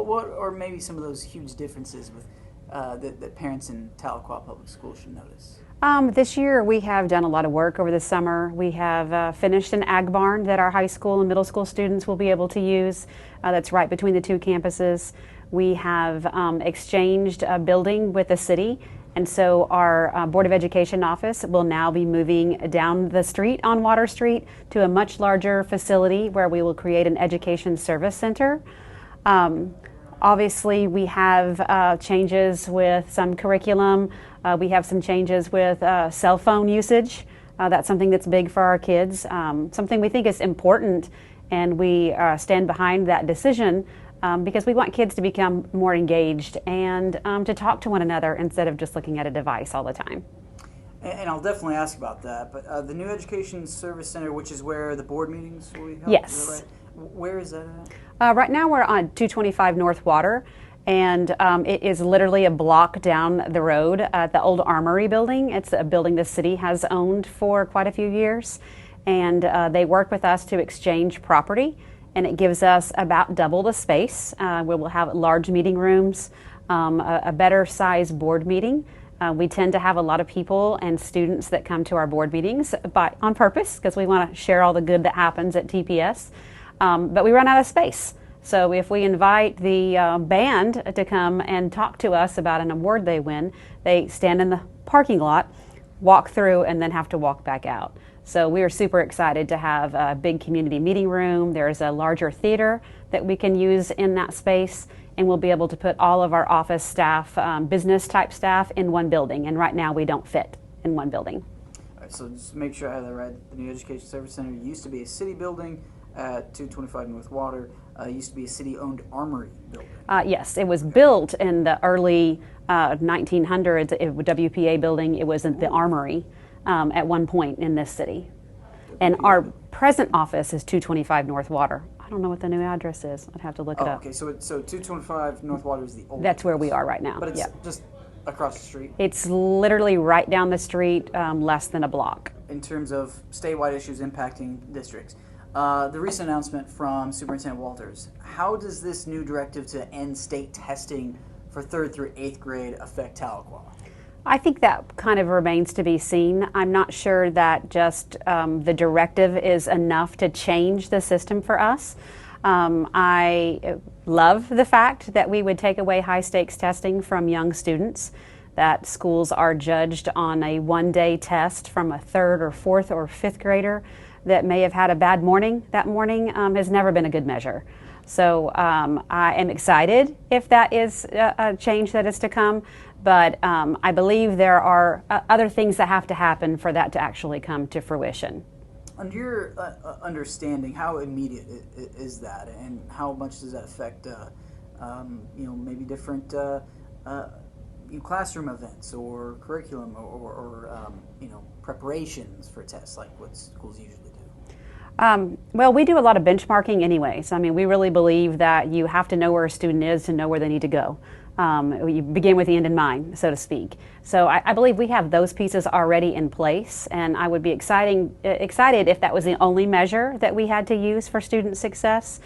what are maybe some of those huge differences with that parents in Tahlequah Public Schools should notice? This year we have done a lot of work over the summer. We have finished an ag barn that our high school and middle school students will be able to use. That's right between the two campuses. We have exchanged a building with the city, and so our Board of Education office will now be moving down the street on Water Street to a much larger facility where we will create an education service center. Obviously, we have changes with some curriculum. We have some changes with cell phone usage. That's something that's big for our kids, something we think is important, and we stand behind that decision because we want kids to become more engaged and to talk to one another instead of just looking at a device all the time. And I'll definitely ask about that, but the new Education Service Center, which is where the board meetings will be held? Yes. Is that right? Where is that at? Right now we're on 225 North Water, and it is literally a block down the road at the old Armory building. It's a building the city has owned for quite a few years, and they work with us to exchange property, and it gives us about double the space. We will have large meeting rooms, a better size board meeting. We tend to have a lot of people and students that come to our board meetings on purpose because we want to share all the good that happens at TPS. But we run out of space. So if we invite the band to come and talk to us about an award they win, they stand in the parking lot, walk through, and then have to walk back out. So we are super excited to have a big community meeting room. There's a larger theater that we can use in that space, and we'll be able to put all of our office staff, business type staff, in one building. And right now we don't fit in one building. All right, so just make sure I have that right. The new Education Service Center used to be a city building at 225 North Water. Used to be a city-owned armory building. Yes, it was built in the early 1900s. WPA building. It was in the armory at one point in this city. And our present office is 225 North Water. I don't know what the new address is. I'd have to look it up. Okay, so 225 North Water is the old. That's where we are right now. But it's just across the street. It's literally right down the street, less than a block. In terms of statewide issues impacting districts, the recent announcement from Superintendent Walters, how does this new directive to end state testing for 3rd through 8th grade affect Tahlequah? I think that kind of remains to be seen. I'm not sure that just the directive is enough to change the system for us. I love the fact that we would take away high-stakes testing from young students, that schools are judged on a one-day test from a 3rd or 4th or 5th grader that may have had a bad morning. That morning has never been a good measure. So I am excited if that is a change that is to come, but I believe there are other things that have to happen for that to actually come to fruition. Under your understanding, how immediate is that, and how much does that affect, maybe different classroom events or curriculum or preparations for tests, like what schools usually do? Well, we do a lot of benchmarking anyways. I mean, we really believe that you have to know where a student is to know where they need to go. You begin with the end in mind, so to speak. So I believe we have those pieces already in place, and I would be excited if that was the only measure that we had to use for student success.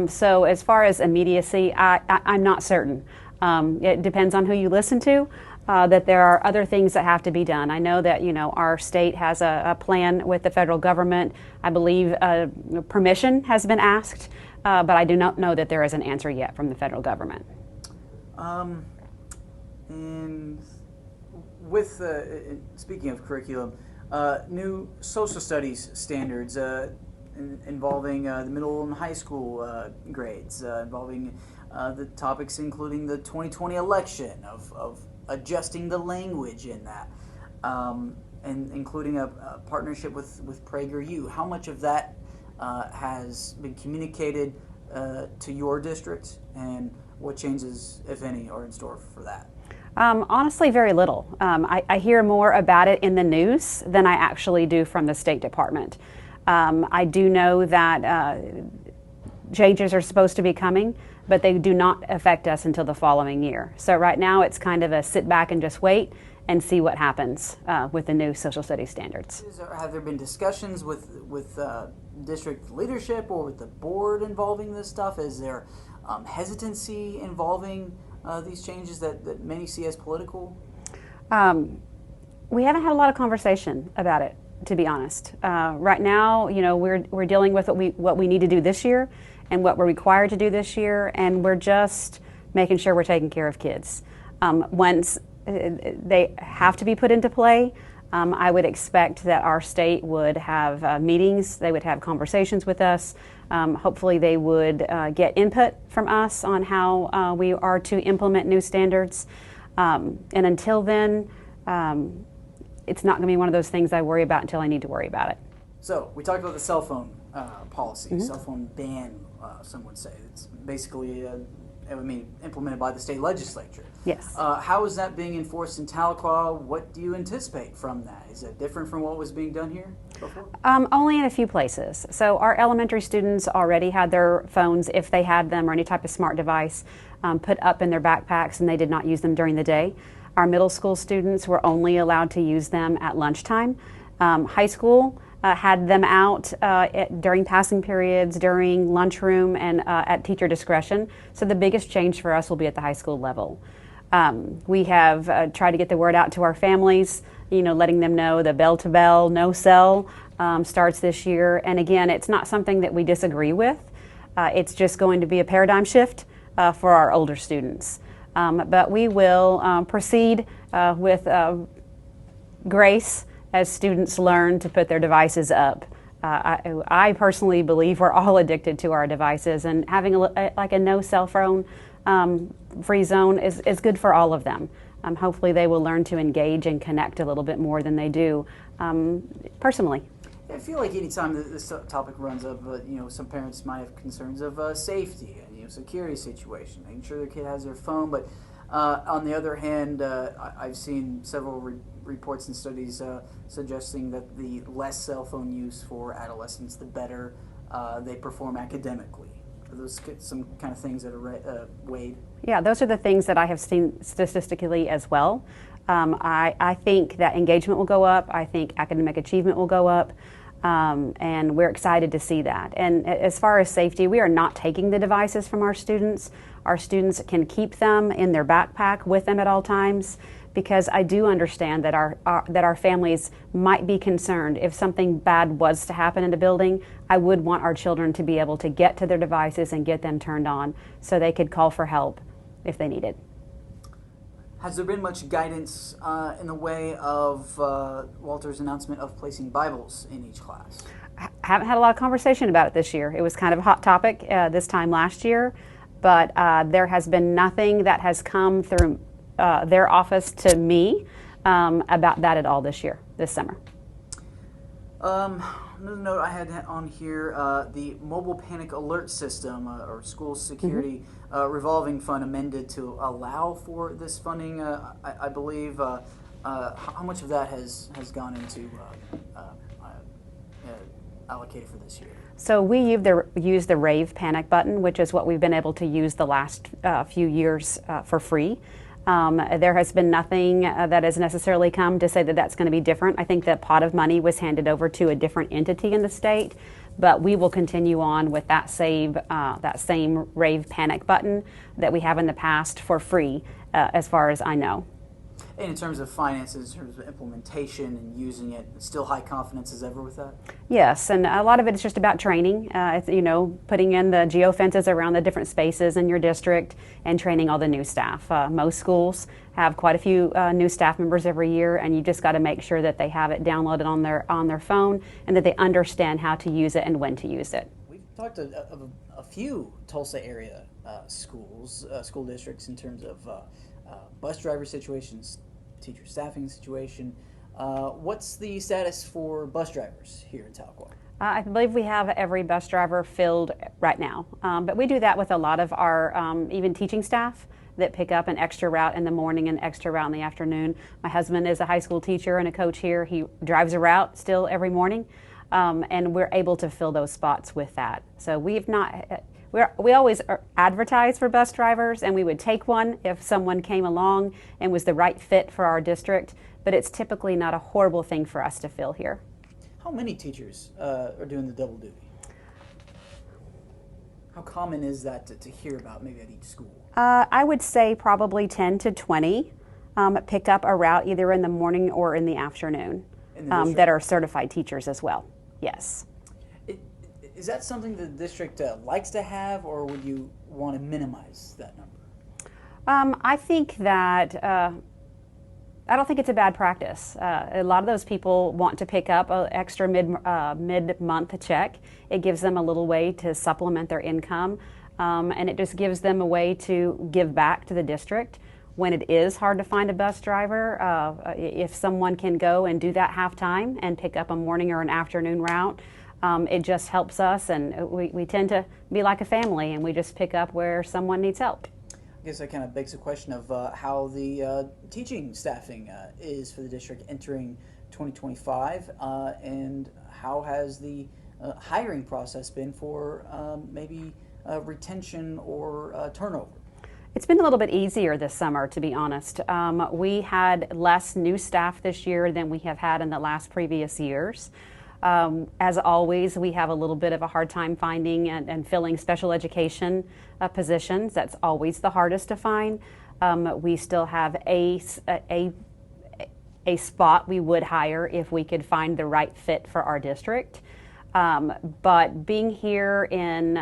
So as far as immediacy, I'm not certain. It depends on who you listen to. That there are other things that have to be done. I know that our state has a plan with the federal government. I believe permission has been asked, but I do not know that there is an answer yet from the federal government. And with speaking of curriculum, new social studies standards involving the middle and high school grades, involving the topics including the 2020 election, of adjusting the language in that, and including a partnership with PragerU. How much of that has been communicated to your district, and what changes, if any, are in store for that? Honestly, very little. I hear more about it in the news than I actually do from the State Department. I do know that changes are supposed to be coming, but they do not affect us until the following year. So right now it's kind of a sit back and just wait and see what happens with the new social studies standards. Have there been discussions with district leadership or with the board involving this stuff? Is there hesitancy involving these changes that many see as political? We haven't had a lot of conversation about it, to be honest. Right now, we're dealing with what we need to do this year and what we're required to do this year, and we're just making sure we're taking care of kids. Once they have to be put into play, I would expect that our state would have meetings, they would have conversations with us. Hopefully they would get input from us on how we are to implement new standards. And until then, it's not going to be one of those things I worry about until I need to worry about it. So we talked about the cell phone policy, cell phone ban, some would say. It's basically implemented by the state legislature. Yes. How is that being enforced in Tahlequah? What do you anticipate from that? Is it different from what was being done here before? Only in a few places. So our elementary students already had their phones, if they had them, or any type of smart device, put up in their backpacks, and they did not use them during the day. Our middle school students were only allowed to use them at lunchtime. High school had them out during passing periods, during lunchroom, and at teacher discretion. So the biggest change for us will be at the high school level. We have tried to get the word out to our families, letting them know the bell-to-bell, no cell starts this year. And again, it's not something that we disagree with. It's just going to be a paradigm shift for our older students. But we will proceed with grace as students learn to put their devices up. I personally believe we're all addicted to our devices, and having a no cell phone free zone is good for all of them. Hopefully they will learn to engage and connect a little bit more than they do personally. I feel like anytime this topic runs up, some parents might have concerns of safety and security situation, making sure their kid has their phone. But on the other hand, I've seen several reports and studies suggesting that the less cell phone use for adolescents, the better they perform academically. Are those some kind of things that are weighed? Yeah, those are the things that I have seen statistically as well. I think that engagement will go up. I think academic achievement will go up. And we're excited to see that. And as far as safety, we are not taking the devices from our students. Our students can keep them in their backpack with them at all times, because I do understand that our families might be concerned if something bad was to happen in the building. I would want our children to be able to get to their devices and get them turned on so they could call for help if they needed. Has there been much guidance in the way of Walter's announcement of placing Bibles in each class? I haven't had a lot of conversation about it this year. It was kind of a hot topic this time last year, but there has been nothing that has come through their office to me about that at all this summer. Another note I had on here, the mobile panic alert system or school security revolving fund amended to allow for this funding, I believe. How much of that has gone into allocated for this year? So we use the Rave panic button, which is what we've been able to use the last few years for free. There has been nothing that has necessarily come to say that that's going to be different. I think that pot of money was handed over to a different entity in the state, but we will continue on with that same Rave panic button that we have in the past for free, as far as I know. And in terms of finances, in terms of implementation and using it, still high confidence as ever with that? Yes, and a lot of it is just about training. It's, putting in the geofences around the different spaces in your district and training all the new staff. Most schools have quite a few new staff members every year, and you just got to make sure that they have it downloaded on their phone and that they understand how to use it and when to use it. We've talked of a few Tulsa area schools, school districts in terms of bus driver situations, teacher staffing situation. What's the status for bus drivers here in Tahlequah? I believe we have every bus driver filled right now, but we do that with a lot of our even teaching staff that pick up an extra route in the morning and extra route in the afternoon. My husband is a high school teacher and a coach here. He drives a route still every morning, and we're able to fill those spots with that. So we've not. We always advertise for bus drivers, and we would take one if someone came along and was the right fit for our district, but it's typically not a horrible thing for us to fill here. How many teachers are doing the double duty? How common is that to hear about maybe at each school? I would say probably 10 to 20 pick up a route either in the morning or in the afternoon In the district? that are certified teachers as well. Yes. Is that something the district likes to have, or would you want to minimize that number? I think that I don't think it's a bad practice. A lot of those people want to pick up an extra mid-month check. It gives them a little way to supplement their income, and it just gives them a way to give back to the district. When it is hard to find a bus driver, if someone can go and do that half-time and pick up a morning or an afternoon route, it just helps us, and we tend to be like a family, and we just pick up where someone needs help. I guess that kind of begs the question of how the teaching staffing is for the district entering 2025, and how has the hiring process been for maybe retention or turnover? It's been a little bit easier this summer, to be honest. We had less new staff this year than we have had in the last previous years. As always, we have a little bit of a hard time finding and filling special education positions. That's always the hardest to find. We still have a spot we would hire if we could find the right fit for our district. But being here in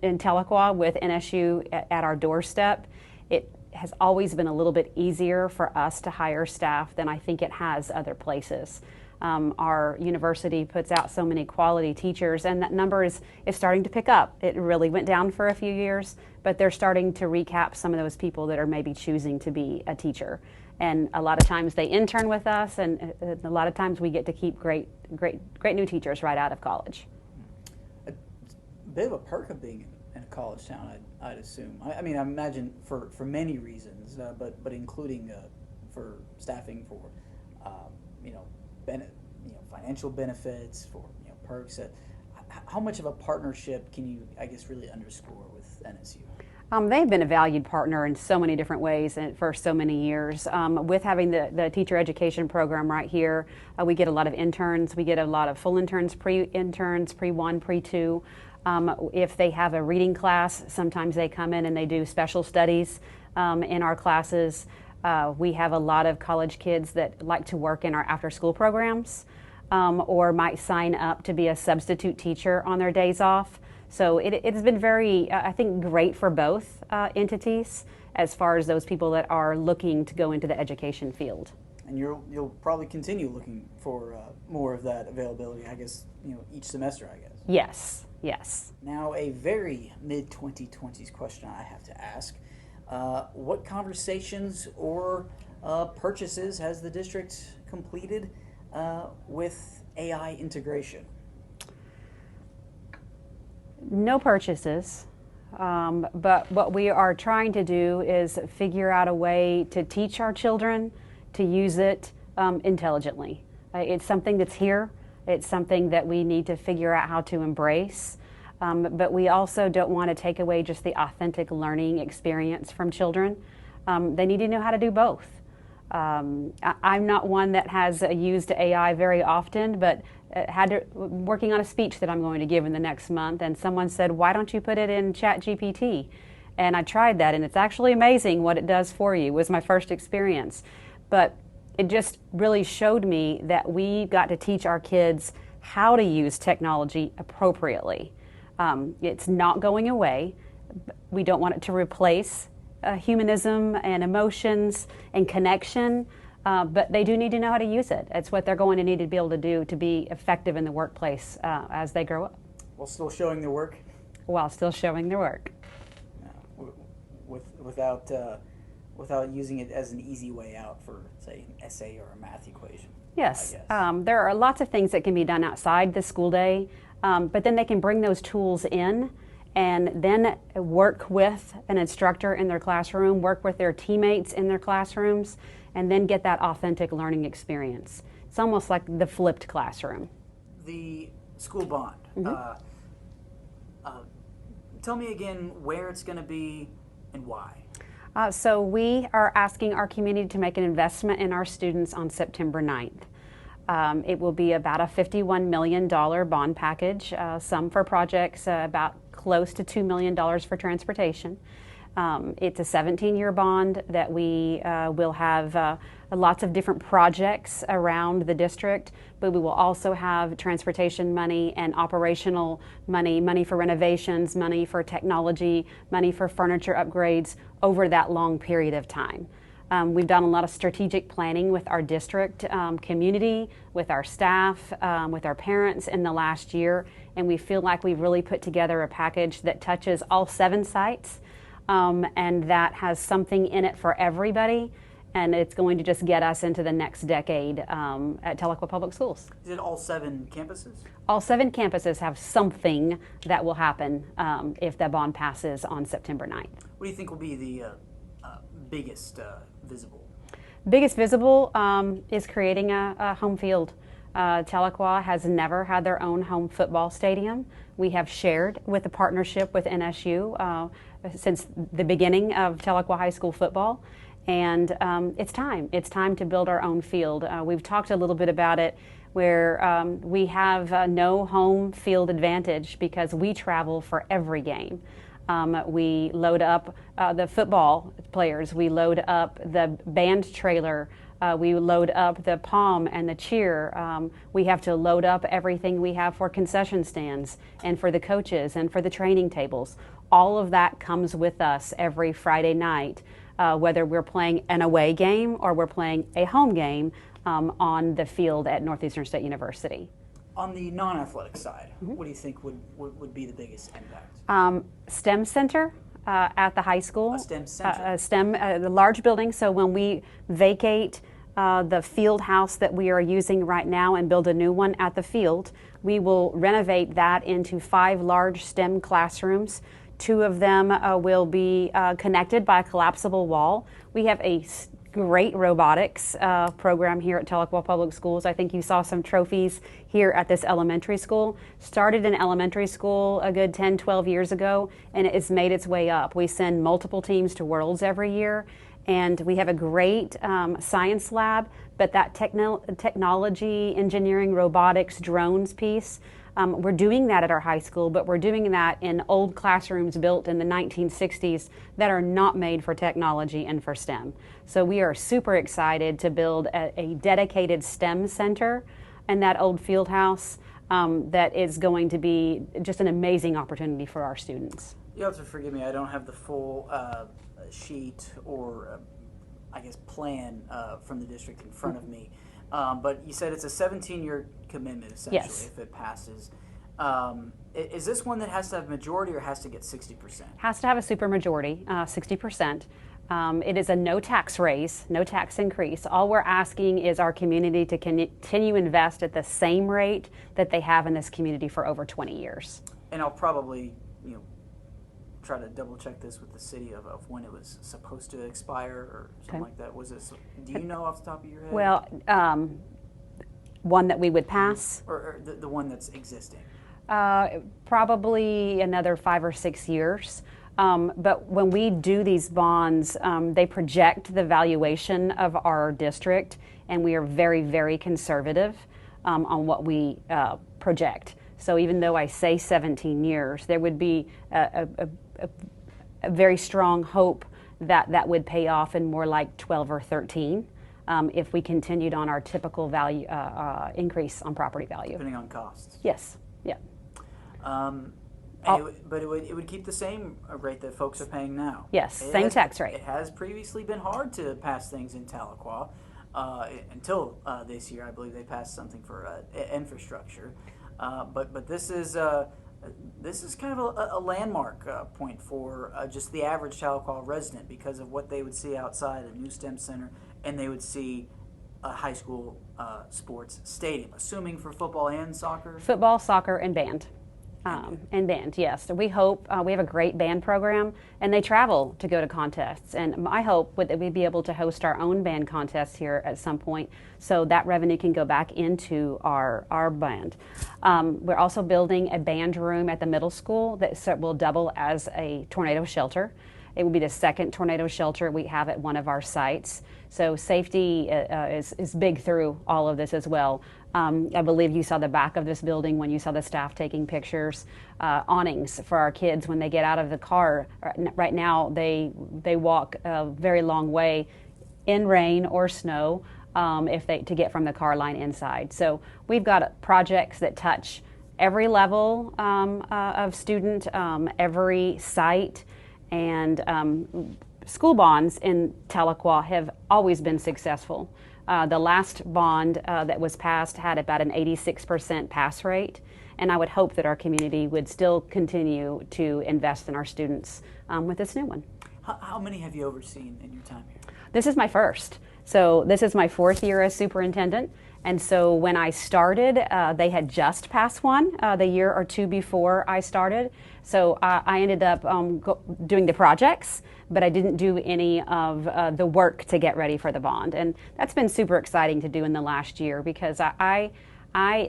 Tahlequah with NSU at our doorstep, it has always been a little bit easier for us to hire staff than I think it has other places. Our university puts out so many quality teachers, and that number is starting to pick up. It really went down for a few years, but they're starting to recap some of those people that are maybe choosing to be a teacher. And a lot of times they intern with us, and a lot of times we get to keep great new teachers right out of college. A bit of a perk of being in a college town, I'd assume. I mean, I imagine for many reasons, but including for staffing, for financial benefits, for perks. How much of a partnership can you, I guess, really underscore with NSU? They've been a valued partner in so many different ways and for so many years. With having the teacher education program right here, we get a lot of interns. We get a lot of full interns, pre-interns, pre-1, pre-2. If they have a reading class, sometimes they come in and they do special studies in our classes. We have a lot of college kids that like to work in our after-school programs or might sign up to be a substitute teacher on their days off. So it's been very, I think, great for both entities as far as those people that are looking to go into the education field. And you'll probably continue looking for more of that availability, I guess, each semester, I guess. Yes, yes. Now, a very mid-2020s question I have to ask. What conversations or purchases has the district completed with AI integration? No purchases, but what we are trying to do is figure out a way to teach our children to use it intelligently. It's something that's here. It's something that we need to figure out how to embrace. But we also don't want to take away just the authentic learning experience from children. They need to know how to do both. I'm not one that has used AI very often, but working on a speech that I'm going to give in the next month, and someone said, "Why don't you put it in ChatGPT?" And I tried that, and it's actually amazing what it does for you. It was my first experience. But it just really showed me that we got to teach our kids how to use technology appropriately. It's not going away. We don't want it to replace humanism and emotions and connection, but they do need to know how to use it. It's what they're going to need to be able to do to be effective in the workplace as they grow up. While still showing their work? While still showing their work. Without using it as an easy way out for, say, an essay or a math equation. Yes, there are lots of things that can be done outside the school day, but then they can bring those tools in and then work with an instructor in their classroom, work with their teammates in their classrooms, and then get that authentic learning experience. It's almost like the flipped classroom. The school bond. Mm-hmm. Tell me again where it's going to be and why. So we are asking our community to make an investment in our students on September 9th. It will be about a $51 million bond package, some for projects about close to $2 million for transportation. It's a 17-year bond that we will have lots of different projects around the district, but we will also have transportation money and operational money, money for renovations, money for technology, money for furniture upgrades over that long period of time. We've done a lot of strategic planning with our district community, with our staff, with our parents in the last year, and we feel like we've really put together a package that touches all 7 sites. And that has something in it for everybody, and it's going to just get us into the next decade at Tahlequah Public Schools. Is it all 7 campuses? All 7 campuses have something that will happen if the bond passes on September 9th. What do you think will be the biggest visible? Biggest visible is creating a home field. Tahlequah has never had their own home football stadium. We have shared with a partnership with NSU since the beginning of Tahlequah High School football, and it's time. It's time to build our own field. We've talked a little bit about it, where we have no home field advantage because we travel for every game. We load up the football players, we load up the band trailer, we load up the pom and the cheer. We have to load up everything we have for concession stands and for the coaches and for the training tables. All of that comes with us every Friday night, whether we're playing an away game or we're playing a home game on the field at Northeastern State University. On the non-athletic side, what do you think would be the biggest impact? STEM center at the high school. A STEM center? A STEM, the large building. So when we vacate the field house that we are using right now and build a new one at the field, we will renovate that into 5 large STEM classrooms. 2 of them will be connected by a collapsible wall. We have a great robotics program here at Tahlequah Public Schools. I think you saw some trophies here at this elementary school. Started in elementary school a good 10, 12 years ago, and it has made its way up. We send multiple teams to Worlds every year, and we have a great science lab, but that technology, engineering, robotics, drones piece, we're doing that at our high school, but we're doing that in old classrooms built in the 1960s that are not made for technology and for STEM. So we are super excited to build a dedicated STEM center in that old field house that is going to be just an amazing opportunity for our students. You'll have to forgive me, I don't have the full sheet or, I guess, plan from the district in front of me. But you said it's a 17-year commitment, essentially, Yes. if it passes. Is this one that has to have majority or has to get 60%? Has to have a supermajority, 60%. It is a no tax raise, no tax increase. All we're asking is our community to continue invest at the same rate that they have in this community for over 20 years. And I'll probably, try to double check this with the city of when it was supposed to expire or something like that. Was it? Do you know off the top of your head? Well, one that we would pass. Or the one that's existing. Probably another 5 or 6 years. But when we do these bonds, they project the valuation of our district, and we are very, very conservative on what we project. So even though I say 17 years, there would be a very strong hope that that would pay off in more like 12 or 13 if we continued on our typical value increase on property value. Depending on costs. Yes. Yeah. But it would keep the same rate that folks are paying now. Yes, same tax rate. It has previously been hard to pass things in Tahlequah until this year. I believe they passed something for infrastructure. But this is kind of a landmark point for just the average Tahlequah resident because of what they would see outside a new STEM center, and they would see a high school sports stadium, assuming for football and soccer. Football, soccer, and band. And band, yes. So we hope we have a great band program, and they travel to go to contests. And my hope would that we'd be able to host our own band contest here at some point, so that revenue can go back into our band. We're also building a band room at the middle school that will double as a tornado shelter. It will be the second tornado shelter we have at one of our sites. So safety is big through all of this as well. I believe you saw the back of this building when you saw the staff taking pictures. Awnings for our kids when they get out of the car. Right now they walk a very long way in rain or snow to get from the car line inside. So we've got projects that touch every level of student, every site, and school bonds in Tahlequah have always been successful. The last bond that was passed had about an 86% pass rate, and I would hope that our community would still continue to invest in our students with this new one. How many have you overseen in your time here? This is my first. So this is my fourth year as superintendent. And so when I started, they had just passed one the year or two before I started. So I ended up doing the projects, but I didn't do any of the work to get ready for the bond. And that's been super exciting to do in the last year because I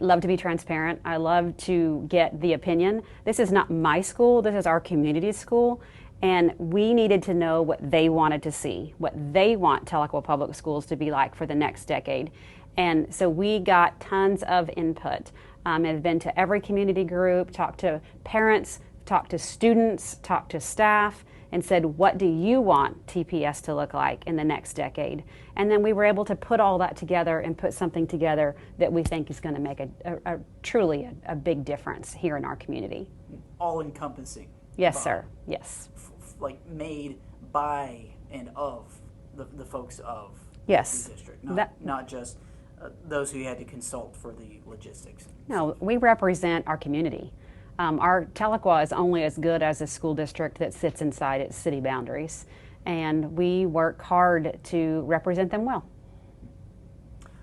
love to be transparent. I love to get the opinion. This is not my school, this is our community school. And we needed to know what they wanted to see, what they want Tahlequah Public Schools to be like for the next decade. And so we got tons of input. I've been to every community group, talked to parents, talked to students, talked to staff, and said, what do you want TPS to look like in the next decade? And then we were able to put all that together and put something together that we think is going to make a truly a big difference here in our community. All-encompassing. Yes, sir. Yes. Like made by and of the folks of yes. the district, not just those who had to consult for the logistics. No, we represent our community. Our Tahlequah is only as good as a school district that sits inside its city boundaries, and we work hard to represent them well.